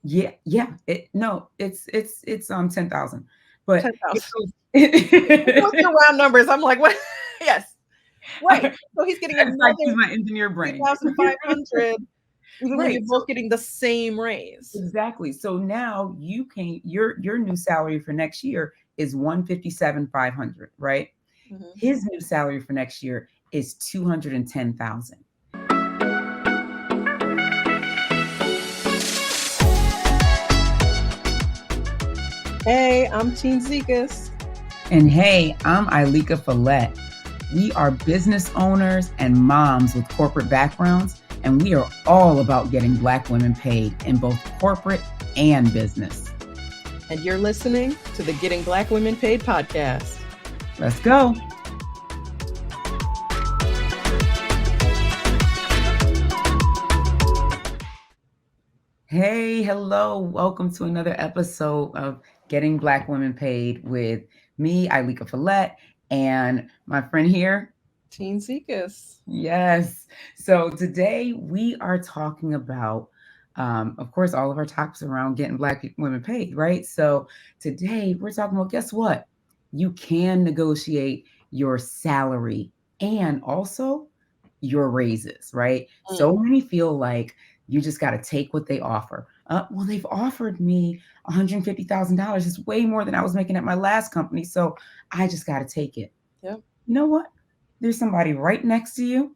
Yeah. It's 10,000. But 10,000. it What's the round numbers? I'm like, what? Yes. Right. goes So he's getting I use another my engineer brain. 3,500, even when Right. you're both getting the same raise. Exactly. So now your new salary for next year is 157,500, right? Mhm. His new salary for next year is 210,000. Hey, I'm Teen Zekas. And hey, I'm Ileka Follette. We are business owners and moms with corporate backgrounds, and we are all about getting Black women paid in both corporate and business. And you're listening to the Getting Black Women Paid podcast. Let's go. Hey, hello. Welcome to another episode of Getting Black Women Paid with me, Ileka Follette, and my friend here. Teen Zekas. Yes. So today we are talking about, of course, all of our topics around getting Black women paid, right? So today we're talking about, guess what? You can negotiate your salary and also your raises, right? Mm. So many feel like you just got to take what they offer. Well, they've offered me $150,000. It's way more than I was making at my last company. So I just got to take it. Yep. You know what? There's somebody right next to you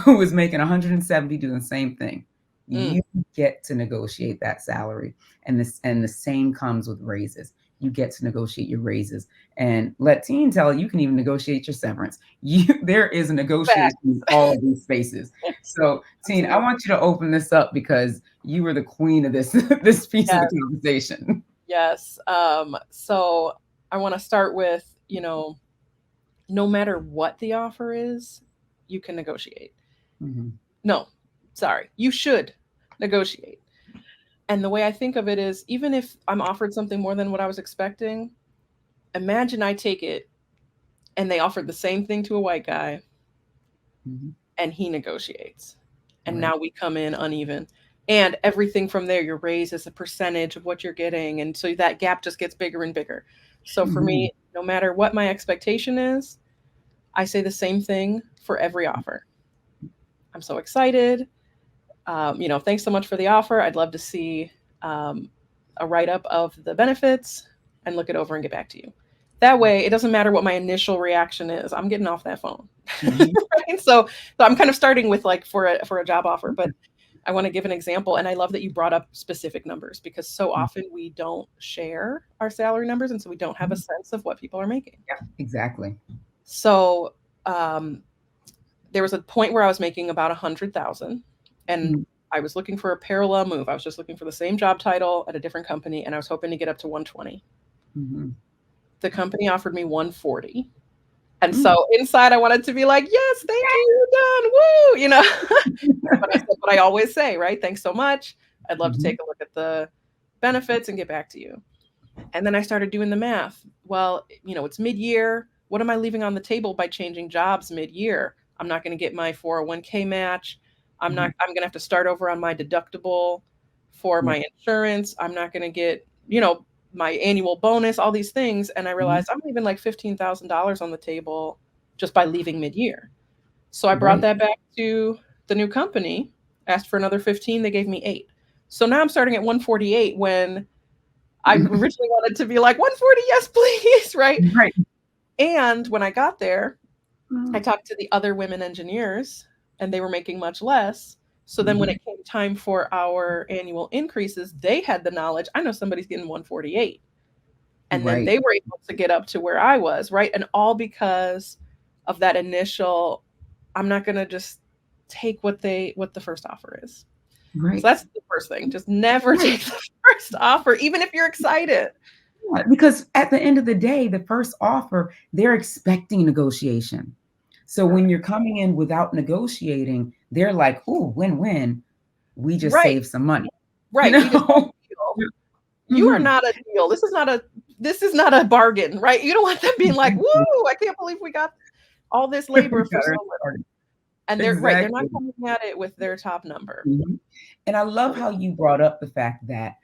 who is making 170 doing the same thing. Mm. You get to negotiate that salary. And the same comes with raises. You get to negotiate your raises. And let Teen tell you can even negotiate your severance. There is a negotiation Facts. in all of these spaces. So Teen, I Absolutely. want you to open this up because you were the queen of this this piece of the Yes. conversation. Yes. So I want to start with, no matter what the offer is, you can negotiate. Mhm. No, sorry, you should negotiate. And the way I think of it is, even if I'm offered something more than what I was expecting, imagine I take it and they offered the same thing to a white guy Mhm. and he negotiates. And Right. now we come in uneven. And everything from there, your raise is a percentage of what you're getting. And so that gap just gets bigger and bigger. So for Mhm. me, no matter what my expectation is, I say the same thing for every offer. I'm so excited. Thanks so much for the offer. I'd love to see um, a write up of the benefits and look it over and get back to you. That way, it doesn't matter what my initial reaction is. I'm getting off that phone. Mhm. Right? So I'm kind of starting with like for a job offer, but I want to give an example. And I love that you brought up specific numbers because so often we don't share our salary numbers, and so we don't have a Mhm. sense of what people are making. Yeah, exactly. So um, there was a point where I was making about 100,000, and Mhm. I was looking for a parallel move. I was just looking for the same job title at a different company, and I was hoping to get up to 120. Mhm. The company offered me 140. And Mm. so inside I wanted to be like, yes, thank you, you're done. Woo, But I said what I always say, right? Thanks so much. I'd love to Mhm. take a look at the benefits and get back to you. And then I started doing the math. Well, it's mid-year. What am I leaving on the table by changing jobs mid-year? I'm not going to get my 401k match. Mhm. I'm going to have to start over on my deductible for Yeah. my insurance. I'm not going to get, my annual bonus, all these things. And I Mhm. realized I'm leaving like $15,000 on the table just by leaving mid-year. So I brought Right. that back to the new company, asked for another 15, they gave me 8. So now I'm starting at 148 when I originally wanted to be like 140, yes, please, right? Right. And when I got there, I Mhm. talked to the other women engineers and they were making much less. So then when Mhm. it came time for our annual increases, they had the knowledge, I know somebody's getting 148. And then Right. they were able to get up to where I was, right? And all because of that initial, I'm not going to just take what the first offer is. So Right. that's the first thing. Just never Right. take the first offer, even if you're excited. Yeah, because at the end of the day, the first offer, they're expecting negotiation. So when Correct. you're coming in without negotiating, they're like, "Ooh, win-win. We just Right. saved some money." You Right. We just got know? a deal. You are Mhm. not a deal. This is not a bargain, right? You don't want them being like, Exactly. "Woo, I can't believe we got all this labor for Got so her little." started. And they're not Exactly. coming at it with their top number. Mhm. And I love So how you brought up the fact that,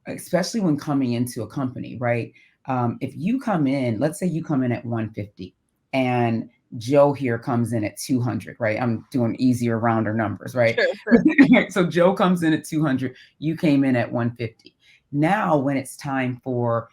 especially when coming into a company, right? If you come in, let's say you come in at 150 and Joe here comes in at 200, right? I'm doing easier, rounder numbers, right? Sure, sure. So Joe comes in at 200, you came in at 150. Now, when it's time for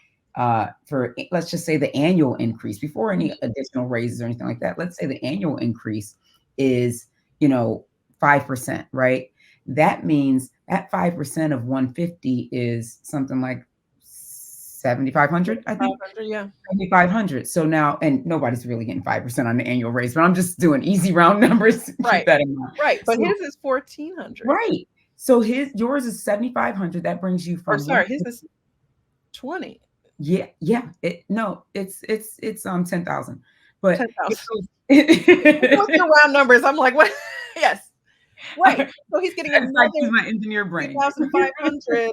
let's just say the annual increase before any additional raises or anything like that, let's say the annual increase is, you know, 5%, right? That means that 5% of 150 is something like 7,500, I think. 500, yeah. 7,500. So now, and nobody's really getting 5% on the annual raise, but I'm just doing easy round numbers. Keep Right, that in mind. right. But So, his is 1,400. right. So yours is 7,500. That brings you Or from one. sorry, his is 20. Yeah, yeah. No, it's 10,000. But it 10,000. What's goes the round numbers? I'm like, what? Yes. Right. So he's getting I decided to use another my engineer brain. 3,500,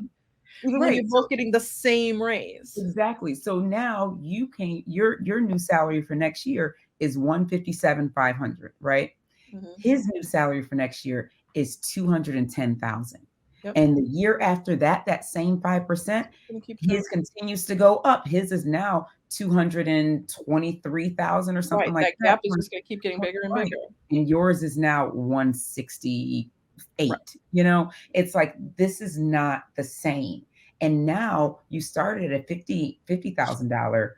even though Right. you're both getting the same raise. Exactly. So now your new salary for next year is 157,500, right? Hmm. His new salary for next year is 210,000. Yep. And the year after that, that same 5%, Gonna keep going. his continues to go up. His is now 223,000 or something Right. like That that. gap is just gonna keep getting bigger and Right. bigger. And yours is now Right. 168. You know, it's like this is not the same. And now you started at a $50,000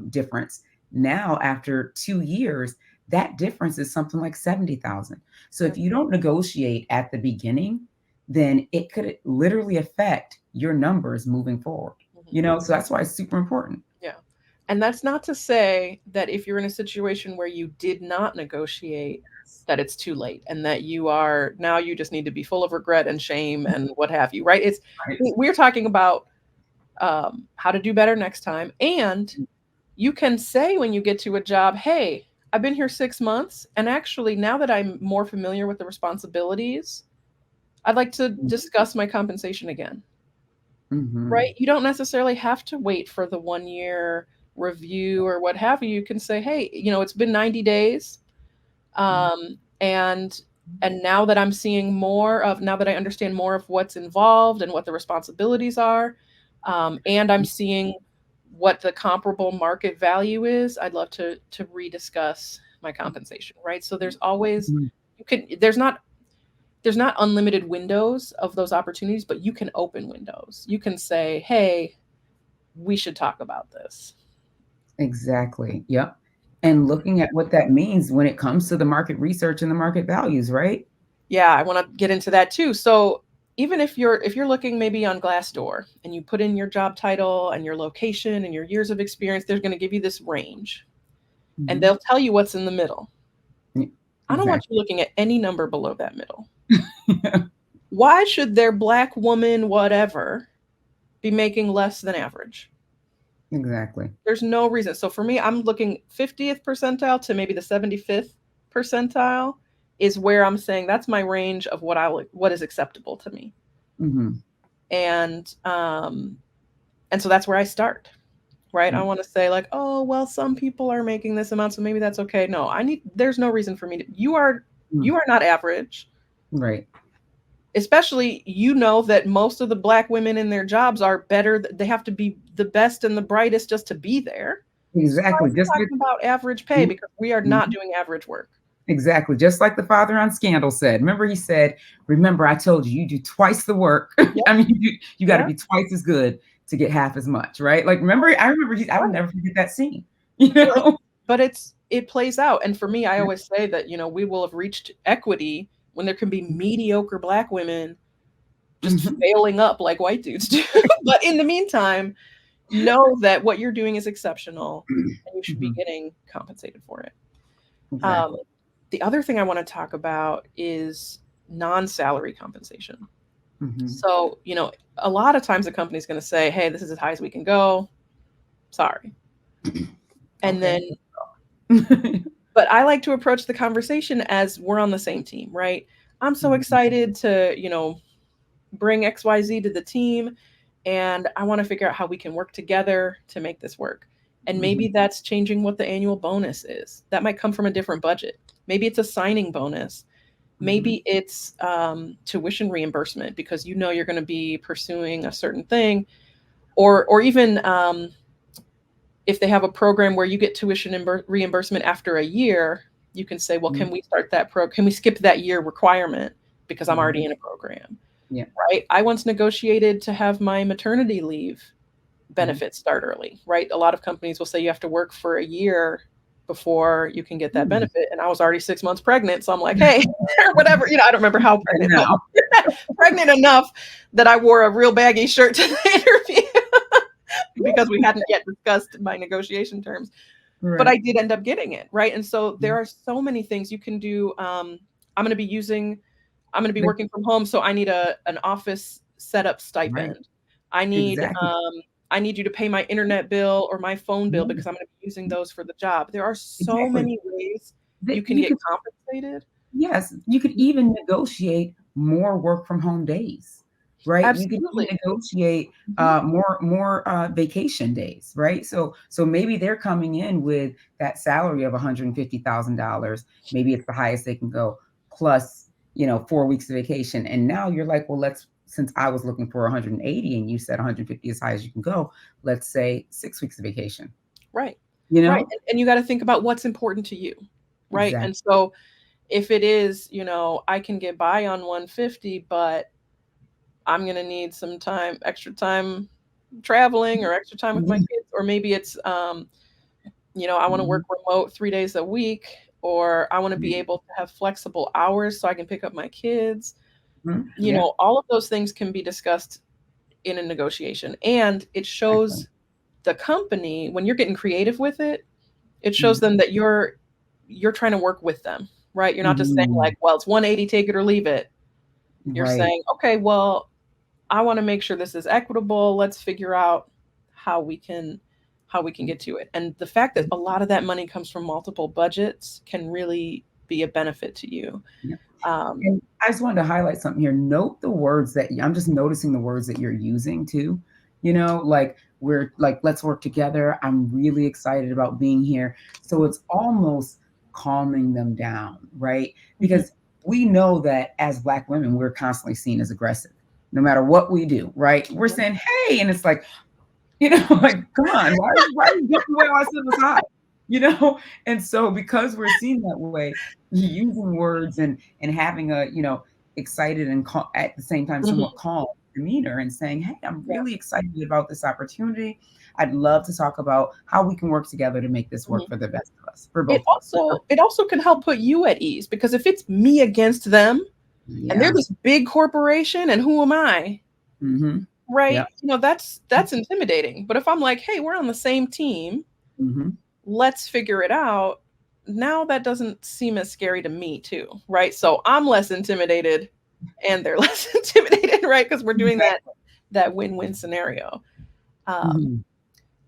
difference. Now, after 2 years, that difference is something like 70,000. So Yeah. if you don't negotiate at the beginning, then it could literally affect your numbers moving forward. Mhm. You know, so that's why it's super important. Yeah. And that's not to say that if you're in a situation where you did not negotiate, that it's too late and that you are now you just need to be full of regret and shame and what have you, right? It's Right. we're talking about how to do better next time. And you can say when you get to a job, hey, I've been here 6 months. And actually, now that I'm more familiar with the responsibilities, I'd like to discuss my compensation again, Mm-hmm. right? You don't necessarily have to wait for the 1 year review or what have you. You can say, hey, it's been 90 days. And now that I'm seeing now that I understand more of what's involved and what the responsibilities are, and I'm seeing what the comparable market value is, I'd love to rediscuss my compensation, right? So there's always Mhm. you can there's not unlimited windows of those opportunities, but you can open windows. You can say, hey, we should talk about this. Exactly. Yep. And looking at what that means when it comes to the market research and the market values, right? Yeah, I want to get into that too. So even if you're looking maybe on Glassdoor and you put in your job title and your location and your years of experience, they're going to give you this range and Mhm. they'll tell you what's in the middle. Yeah, I don't want exactly. you looking at any number below that middle. Why should their black woman whatever be making less than average? Exactly. There's no reason. So for me, I'm looking 50th percentile to maybe the 75th percentile is where I'm saying that's my range of what is acceptable to me. Mhm. And so that's where I start, right? I Mm, want to say like, oh well, some people are making this amount, so maybe that's okay. No, there's no reason for me to. You mm. are not average. Right. Especially, that most of the black women in their jobs are better. They have to be the best and the brightest just to be there. So why are Exactly. we Just like talking about average pay? mhm, Because we are not mhm. doing average work. Exactly. Just like the father on Scandal said. Remember, he said, "Remember, I told you, you do twice the work. Yep. I mean, you got to Yeah. be twice as good to get half as much, right?" Like, remember, I remember I would Right. never forget that scene. You Well, know? but it plays out. And for me, I always say that, we will have reached equity when there can be mediocre black women just Mhm. failing up like white dudes do. But in the meantime, know that what you're doing is exceptional and you should be Mhm. getting compensated for it. Um, Exactly. the other thing I want to talk about is non-salary compensation. Mhm. So, a lot of times a company's going to say, hey, this is as high as we can go. Sorry. And Okay. then but I like to approach the conversation as we're on the same team, right? I'm so Mhm. excited to, bring XYZ to the team, and I want to figure out how we can work together to make this work. And maybe Mhm. that's changing what the annual bonus is. That might come from a different budget. Maybe it's a signing bonus. Mm-hmm. Maybe it's tuition reimbursement because you know you're going to be pursuing a certain thing, or even if they have a program where you get tuition reimbursement after a year, you can say, well, Mm-hmm. can we start that can we skip that year requirement because I'm Right. already in a program, Yeah. right? I once negotiated to have my maternity leave Mm-hmm. benefits start early, right? A lot of companies will say you have to work for a year before you can get that Mm. benefit. And I was already 6 months pregnant. So I'm like, hey, or whatever, I don't remember how And pregnant, but now, pregnant enough that I wore a real baggy shirt to the interview because we hadn't yet discussed my negotiation terms. But right. I did end up getting it, right? And so there are so many things you can do. I'm going to be using, I'm going to be Like, working from home, so I need an office setup right. stipend. I need Exactly. I need you to pay my internet bill or my phone bill Yeah. because I'm going to be using those for the job. There are so Exactly. many ways you That can you get could, compensated. yes, you could even negotiate more work from home days, right? You could even Absolutely. negotiate Mhm. more vacation days, right? So maybe they're coming in with that salary of $150,000. Maybe it's the highest they can go, plus 4 weeks of vacation. And now you're like, well, let's, since I was looking for 180 and you said 150 as high as you can go, let's say 6 weeks of vacation. Right. You Right. know And you got to think about what's important to you, right? exactly. And so if it is, I can get by on 150, but I'm going to need some time, extra time traveling or extra time with my Yeah. kids, or maybe it's I want to Mhm. work remote 3 days a week, or I want to be Yeah. able to have flexible hours so I can pick up my kids. Mhm. Yeah. All of those things can be discussed in a negotiation. And it Exactly. shows the company when you're getting creative with it, it shows Mhm. them that you're trying to work with them, right? You're not just saying Mhm. like, well, it's 180, take it or leave it. You're Right. saying, okay, well, I want to make sure this is equitable. Let's figure out how we can how we can get to it. And the fact that a lot of that money comes from multiple budgets can really be a benefit to you. Yeah. Um, And I just wanted to highlight something here. Note the words that I'm just noticing the words that you're using too. Like we're like, let's work together. I'm really excited about being here. So it's almost calming them down, right? mhm, Because we know that as Black women, we're constantly seen as aggressive, no matter what we do, right? We're mhm, saying, hey, and it's like, like, come on, why are you getting away while I sit beside? And so because we're seen that way, using words and having a, excited and at the same time mhm, somewhat calm demeanor and saying, hey, I'm yeah, really excited about this opportunity. I'd love to talk about how we can work together to make this work mhm. for the best of us, for It both of us. also it also can help put you at ease because if it's me against them and they're Yeah. this big corporation and who am I, Mm-hmm. Yeah. right? That's intimidating. But if I'm like, hey, we're on the same team, Mm-hmm. let's figure it out. Now that doesn't seem as scary to me too, right? So I'm less intimidated and they're less intimidated, right? Because we're doing Exactly. that win-win scenario. Um, Mm-hmm.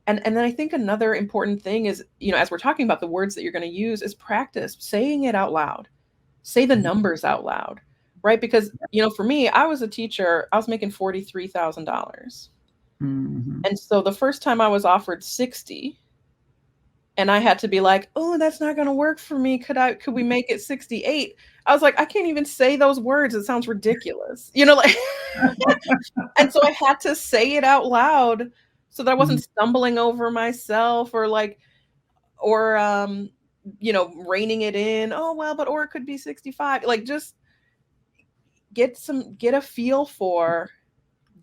and then I think another important thing is, as we're talking about the words that you're going to use, is practice saying it out loud. Say the numbers out loud, right? Because for me, I was a teacher. I was making $43,000, Mm-hmm. and so the first time I was offered 60, and I had to be like, "Oh, that's not gonna work for me. Could we make it 68?" I was like, "I can't even say those words. It sounds ridiculous." Like and so I had to say it out loud so that I wasn't stumbling over myself or like or reining it in. Oh, well, but or it could be 65. Like just get a feel for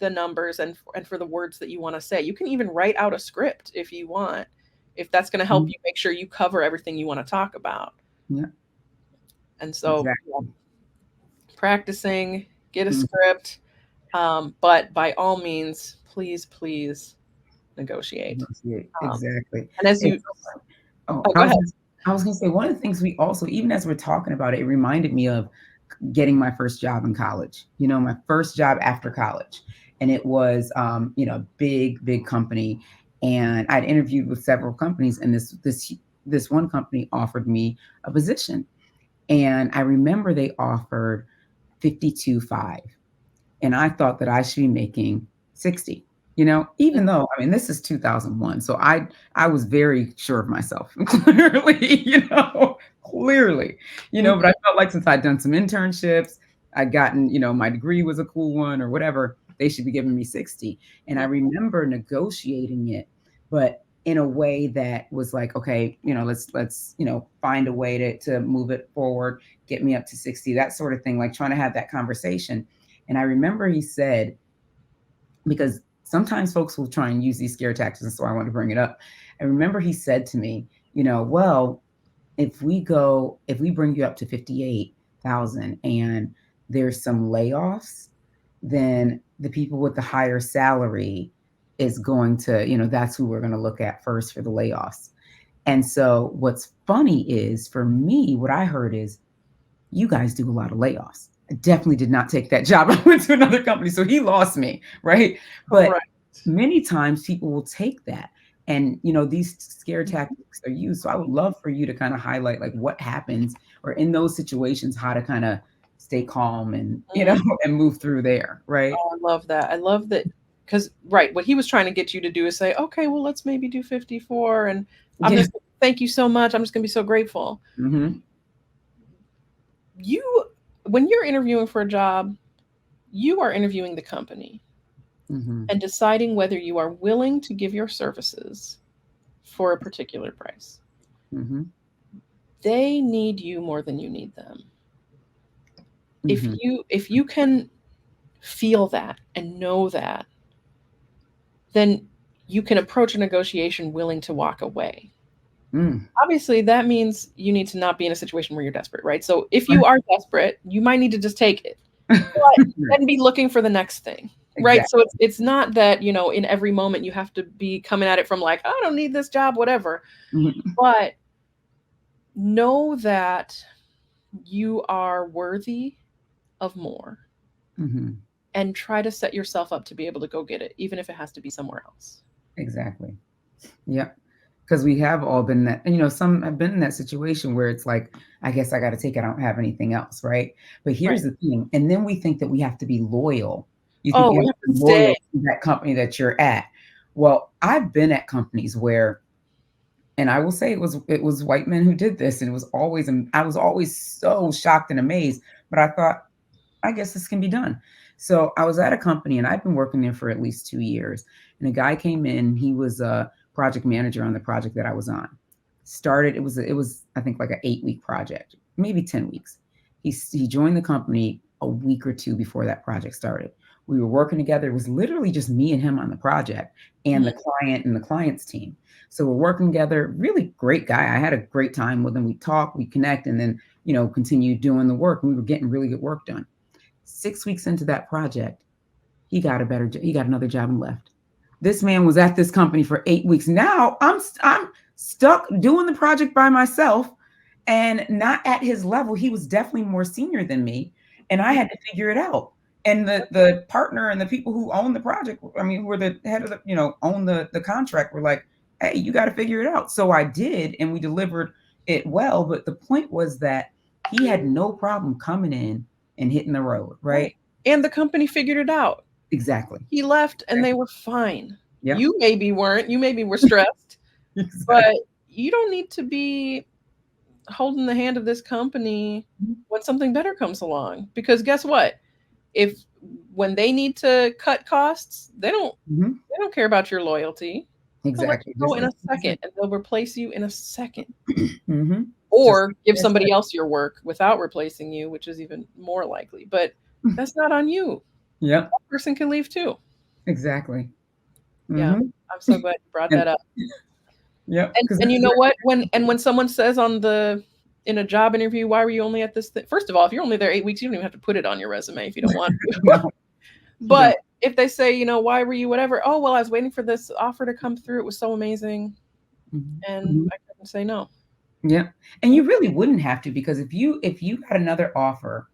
the numbers and for the words that you want to say. You can even write out a script if you want. If that's going to help Mm-hmm. you make sure you cover everything you want to talk about. Yeah. And so, Exactly. practicing, get a Mhm. script, but by all means, please, please negotiate. Negotiate. Um, Exactly. and as It's you, so funny. Oh, oh, go ahead. I was gonna say one of the things we also, even as we're talking about it, it reminded me of getting my first job in college. My first job after college, and it was big company, and I'd interviewed with several companies, and this one company offered me a position, and I remember they offered 52.5, and I thought that I should be making 60. Even though, I mean, this is 2001, so I was very sure of myself, clearly, clearly, Mhm. but I felt like since I'd done some internships, I'd gotten, my degree was a cool one or whatever, they should be giving me 60. And I Mhm. remember negotiating it, but in a way that was like, okay, let's, find a way to move it forward, get me up to 60, that sort of thing, like trying to have that conversation. And I remember he said, because sometimes folks will try and use these scare tactics, and so I want to bring it up. I remember he said to me, well, if we bring you up to 58,000 and there's some layoffs, then the people with the higher salary is going to, that's who we're going to look at first for the layoffs. And so what's funny is for me, what I heard is, you guys do a lot of layoffs. I definitely did not take that job. I went to another company, so he lost me, right? But Correct. many times people will take that, and these scare Mhm. tactics are used. So I would love for you to kind of highlight like what happens, or in those situations, how to kind of stay calm and Mm. and move through there, right? Oh, I love that. I love that because right, what he was trying to get you to do is say, okay, well, let's maybe do 54, and I'm Yeah. just thank you so much. I'm just gonna be so grateful. Hmm. You, when you're interviewing for a job, you are interviewing the company Hmm. and deciding whether you are willing to give your services for a particular price. Hmm. They need you more than you need them. If Hmm. you can feel that and know that, then you can approach a negotiation willing to walk away. Mm. Obviously, that means you need to not be in a situation where you're desperate, right? So if you are desperate, you might need to just take it, but Right. then be looking for the next thing, right? So Exactly. it's not that, in every moment you have to be coming at it from like, I don't need this job, whatever. Hmm. But know that you are worthy of more Hmm. and try to set yourself up to be able to go get it, even if it has to be somewhere else. Exactly. Yep. Because we have all been that, some have been in that situation where it's like, I guess I got to take it. I don't have anything else. Right. But Right. here's the thing. And then we think that we have to be loyal. You think Oh, you we have have to to be stay. loyal to that company that you're at. Well, I've been at companies where, and I will say it was white men who did this. And I was always so shocked and amazed. But I thought, I guess this can be done. So I was at a company and I've been working there for at least 2 years. And a guy came in, he was a project manager on the project that I was on. It was I think like an 8-week project, maybe 10 weeks. He joined the company a week or two before that project started. We were working together. It was literally just me and him on the project and the Mhm. client and the client's team. So we're working together. Really great guy. I had a great time with him. We talk, we connect, and then, continue doing the work. We were getting really good work done. 6 weeks into that project, he got another job and left. This man was at this company for 8 weeks. Now I'm stuck doing the project by myself and not at his level. He was definitely more senior than me, and I had to figure it out. And the partner and the people who own the project, I mean, who were the head of the, own the contract, were like, "Hey, you got to figure it out." So I did, and we delivered it well. But the point was that he had no problem coming in and hitting the road, Right. right? And the company figured it out. Exactly. He left and they Exactly. were fine. Yep. You maybe weren't. You maybe were stressed, but Exactly. you don't need to be holding the hand of this company when something better comes along. Because guess what? If when they need to cut costs, Mhm. they don't care about your loyalty. They'll let Exactly. you go Just in like a you second said. and they'll replace you in a second. Mhm. Just Or like give you said. somebody else your work without replacing you, which is even more likely. But that's not on you. Yep. That person can leave too. Exactly. Yeah. Mhm. I'm so glad you brought And that up. yep. And Because and this you is know what? When someone says in a job interview, why were you only at this thing? First of all, if you're only there 8 weeks, you don't even have to put it on your resume if you don't want to. no, you But don't. if they say, why were you whatever? Oh, well, I was waiting for this offer to come through. It was so amazing, Mhm. and Mhm. I couldn't say no. Yeah. And you really wouldn't have to, because if you got another offer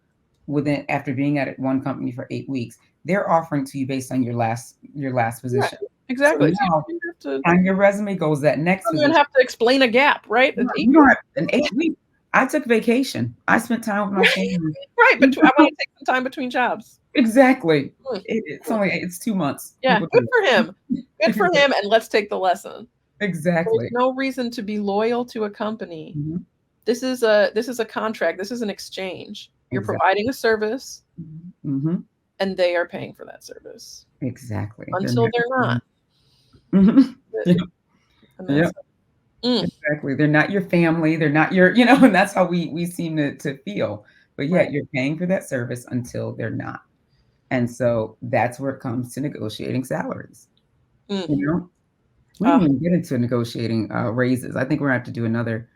within after being at one company for 8 weeks, they're offering to you based on your last Right. position. So Exactly. So you now don't even have to. on your resume goes that You next don't even position. have to explain a gap, right? No, It's 8 you don't have in weeks. 8 weeks. I took vacation. I spent time with my family. Right. But You I know? want to take some time between jobs. Exactly. Mm, mm. It's 2 months. Yeah. People Good do for him. Good for it. him. And let's take the lesson. There's Exactly. no reason to be loyal to a company Mhm. This is a contract. This is an exchange. You're Exactly. providing a service, Mm-hmm. and they are paying for that service Exactly. until they're not. Mm-hmm. Yeah. And Yeah. that's Exactly. They're not your family. They're not your, and that's how we seem to feel. But yet right. you're paying for that service until they're not. And so that's where it comes to negotiating salaries. Mm. You know, we Uh, didn't even get into negotiating raises. I think we're gonna have to do another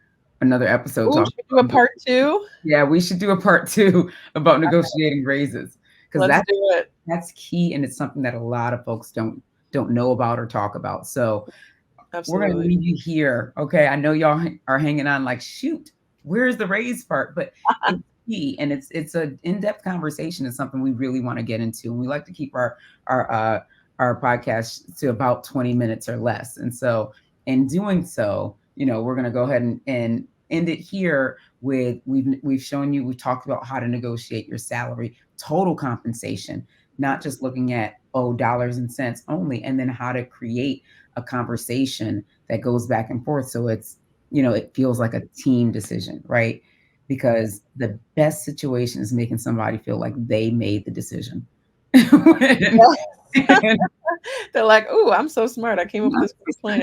episode ooh, talking should we do a about. part 2? Yeah, we should do a part 2 about negotiating raises because Let's do it. that's key, and it's something that a lot of folks don't know about or talk about. So we're gonna Absolutely. leave you here. Okay. I know y'all are hanging on like, shoot, where's the raise part? But it's key, and it's an in-depth conversation. It's something we really want to get into. And we like to keep our podcast to about 20 minutes or less. And so in doing so, we're gonna go ahead and end it here with we've shown you, we've talked about how to negotiate your salary, total compensation, not just looking at dollars and cents only, and then how to create a conversation that goes back and forth. So it's, it feels like a team decision, right? Because the best situation is making somebody feel like they made the decision. And- They're like, "Ooh, I'm so smart. I came up with this plan."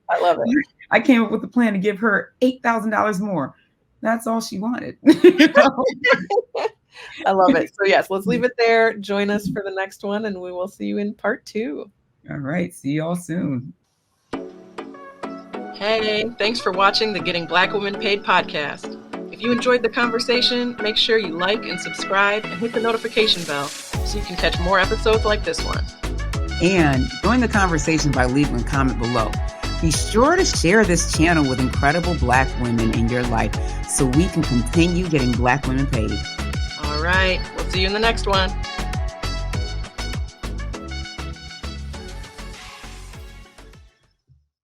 I love it. I came up with a plan to give her $8,000 more. That's all she wanted. I love it. So yes, let's leave it there. Join us for the next one, and we will see you in part 2. All right. See y'all soon. Hey, thanks for watching the Getting Black Women Paid podcast. If you enjoyed the conversation, make sure you like and subscribe and hit the notification bell so you can catch more episodes like this one. And join the conversation by leaving a comment below. Be sure to share this channel with incredible Black women in your life so we can continue getting Black women paid. All right, we'll see you in the next one.